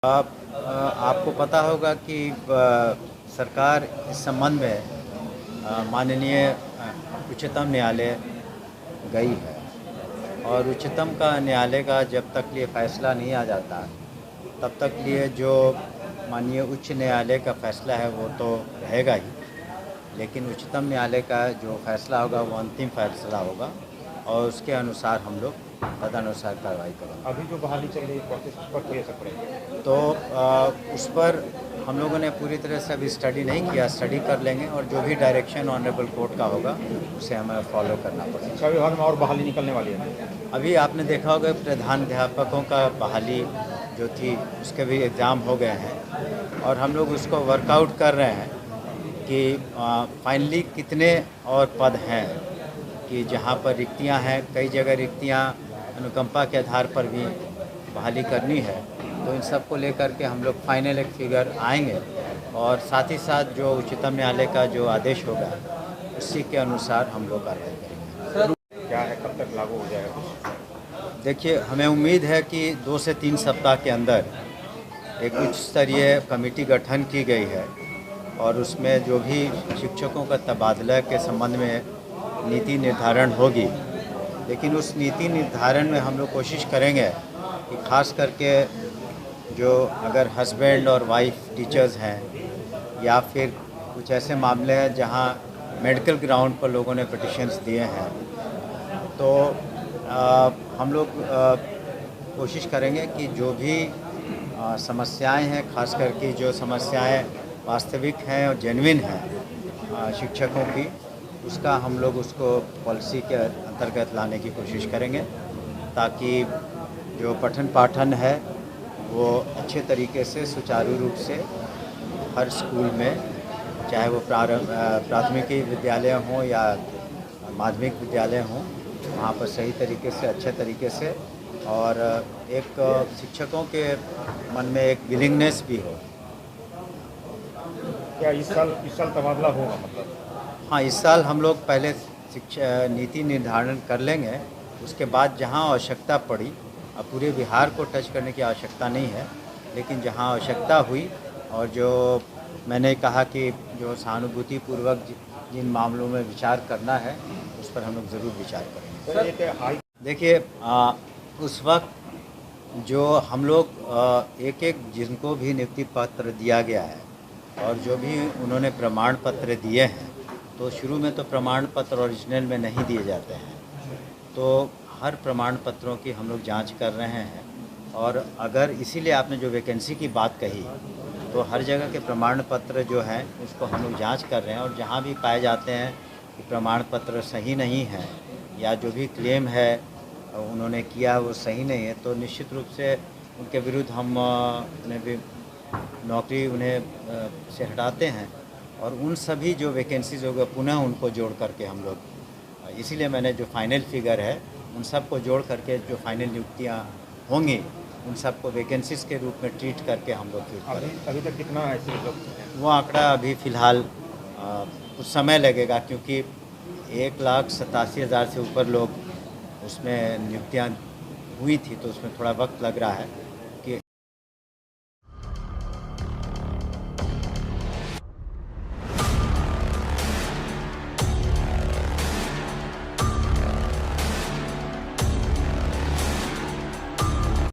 आपको पता होगा कि सरकार इस संबंध में माननीय उच्चतम न्यायालय गई है और उच्चतम का न्यायालय का जब तक लिए फैसला नहीं आ जाता तब तक लिए जो माननीय उच्च न्यायालय का फैसला है वो तो रहेगा ही, लेकिन उच्चतम न्यायालय का जो फैसला होगा वो अंतिम फैसला होगा और उसके अनुसार हम लोग तदनुसार कार्रवाई करेंगे। अभी जो बहाली चल रही प्रोसेस उस पर कोई असर पड़ेगा तो उस पर हम लोगों ने पूरी तरह से अभी स्टडी नहीं किया, स्टडी कर लेंगे और जो भी डायरेक्शन ऑनरेबल कोर्ट का होगा उसे हमें फॉलो करना पड़ेगा। शिक्षा विभाग में और बहाली निकलने वाली है। अभी आपने देखा होगा प्रधानाध्यापकों का बहाली जो थी उसके भी एग्ज़ाम हो गए हैं और हम लोग उसको वर्कआउट कर रहे हैं कि फाइनली कितने और पद हैं, कि जहाँ पर रिक्तियाँ हैं, कई जगह रिक्तियाँ अनुकंपा के आधार पर भी बहाली करनी है। तो इन सब को लेकर के हम लोग फाइनल एक फिगर आएंगे और साथ ही साथ जो उच्चतम न्यायालय का जो आदेश होगा उसी के अनुसार हम लोग कार्रवाई करेंगे। क्या है, कब तक लागू हो जाएगा? देखिए, हमें उम्मीद है कि 2 से 3 सप्ताह के अंदर एक उच्च स्तरीय कमेटी गठन की गई है और उसमें जो भी शिक्षकों का तबादला के संबंध में नीति निर्धारण होगी। लेकिन उस नीति निर्धारण में हम लोग कोशिश करेंगे कि खास करके जो अगर हस्बैंड और वाइफ टीचर्स हैं या फिर कुछ ऐसे मामले हैं जहां मेडिकल ग्राउंड पर लोगों ने पिटिशन्स दिए हैं, तो हम लोग कोशिश करेंगे कि जो भी समस्याएं हैं, खास करके जो समस्याएं वास्तविक हैं और जेन्युइन हैं शिक्षकों की, उसका हम लोग उसको पॉलिसी के अंतर्गत लाने की कोशिश करेंगे ताकि जो पठन पाठन है वो अच्छे तरीके से सुचारू रूप से हर स्कूल में, चाहे वो प्राथमिक विद्यालय हों या माध्यमिक विद्यालय हों, वहाँ पर सही तरीके से, अच्छे तरीके से और एक शिक्षकों के मन में एक विलिंगनेस भी हो। क्या इस साल तबादला होगा? मतलब हाँ, इस साल हम लोग पहले शिक्षा नीति निर्धारण कर लेंगे, उसके बाद जहाँ आवश्यकता पड़ी, अब पूरे बिहार को टच करने की आवश्यकता नहीं है, लेकिन जहाँ आवश्यकता हुई और जो मैंने कहा कि जो सहानुभूतिपूर्वक जिन मामलों में विचार करना है उस पर हम लोग ज़रूर विचार करेंगे। देखिए, उस वक्त जो हम लोग एक एक जिनको भी नियुक्ति पत्र दिया गया है और जो भी उन्होंने प्रमाण पत्र दिए हैं, तो शुरू में तो प्रमाण पत्र ओरिजिनल में नहीं दिए जाते हैं, तो हर प्रमाण पत्रों की हम लोग जांच कर रहे हैं और अगर इसीलिए आपने जो वैकेंसी की बात कही, तो हर जगह के प्रमाण पत्र जो हैं उसको हम लोग जांच कर रहे हैं और जहां भी पाए जाते हैं कि प्रमाण पत्र सही नहीं है या जो भी क्लेम है उन्होंने किया वो सही नहीं है, तो निश्चित रूप से उनके विरुद्ध हम उन्हें भी नौकरी से हटाते हैं और उन सभी जो वैकेंसीज होगा पुनः उनको जोड़ करके हम लोग, इसीलिए मैंने जो फाइनल फिगर है उन सब को जोड़ करके जो फाइनल नियुक्तियाँ होंगी उन सब को वैकेंसीज के रूप में ट्रीट करके हम लोग फिर अभी तक कितना ऐसे वो आंकड़ा अभी फ़िलहाल कुछ समय लगेगा, क्योंकि 1,87,000 से ऊपर लोग उसमें नियुक्तियाँ हुई थी, तो उसमें थोड़ा वक्त लग रहा है।